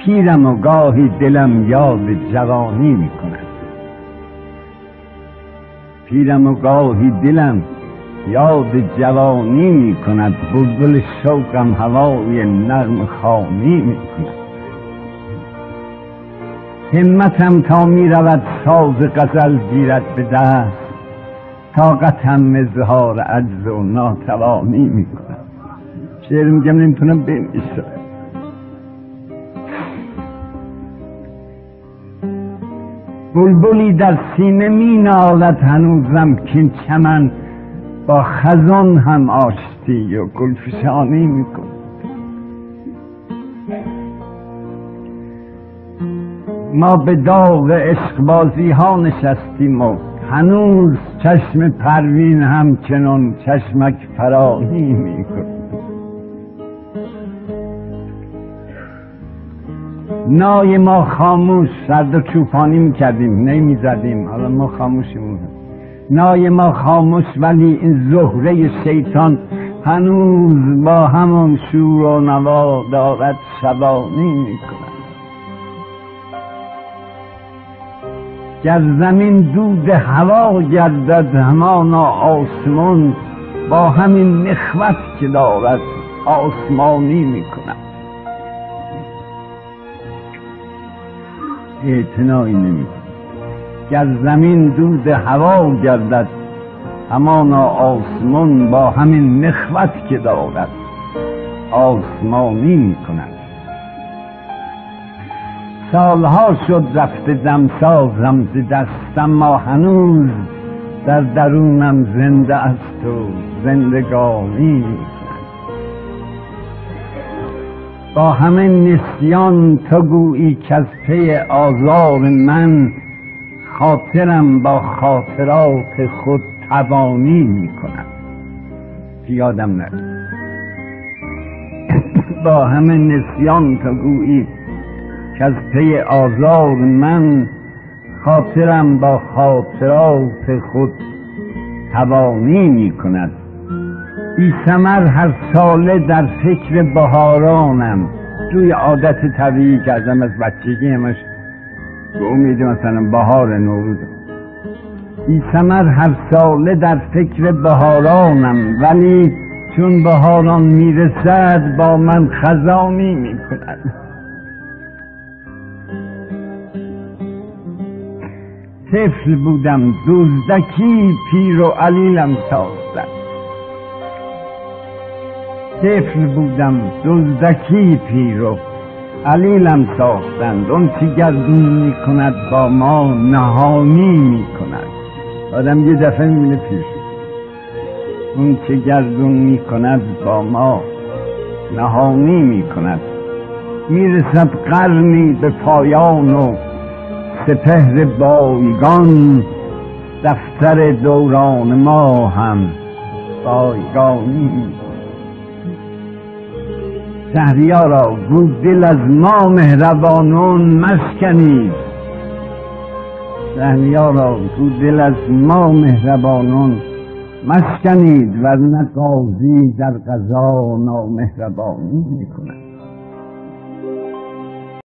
پیرم و گاهی دلم یاد جوانی می کند. پیرم و گاهی دلم یاد جوانی می کند. بلبل شوقم هوای نغمه خوانی می کند. همتم تا می رود ساز غزل گیرد به دست، طاقتم اظهار عجز و ناتوانی می کند. شعر میگم نمیتونم بنویسم. بلبلی در سینه می نالد هنوزم کین چمن با خزان هم آشتی و گلفشانی می کند. ما به داغ عشقبازی ها نشستیم و هنوز چشم پروین همچنان چشمک فراهی می کند. نای ما خاموش، سرد و چوپانی میکردیم نمیزدیم، حالا ما خاموشیم. نای ما خاموش ولی این زهره شیطان هنوز با همون شور و نوا دارد شبانی میکند. گر زمین دود هوا گردد همانا آسمان با همین نخوت که دارد آسمانی میکند. اعتنایی نمی کند. گر زمین دود هوا گردد همانا آسمان با همین نخوت که دارد آسمانی می کند. سالها شد رفته دمسازم ز دستم، ما هنوز در درونم زنده است و زندگانی می کند. با همه نسیان تو گویی که از پی آزار من خاطرم با خاطرات خود تبانی می کند. یادم نرد. با همه نسیان تو گویی که از پی آزار من خاطرم با خاطرات خود تبانی می کند. بی ثمر هر ساله در فکر بهارانم، توی عادت طبیعی کردم از بچگی همش به امید مثلا بهار نوروز. بی ثمر هر ساله در فکر بهارانم، ولی چون بهاران میرسد با من خزانی میکند. طفل بودم دزدکی پیر و علیلم ساختند. طفل بودم دزدکی پیر و علیلم ساختند. اون چه گردون می کند با ما نهانی می کند. آدم یه دفعه می بینه پیر شد. اون چه گردون می کند با ما نهانی می کند. می رسد قرنی به پایان و سپهر بایگان، دفتر دوران ما هم بایگانی می کند. شهریارا گو دل از ما مهربانون مشکنید. شهریارا گو دل از ما مهربانون مشکنید، ورنه قاضی در قضا نامهربانی میکند.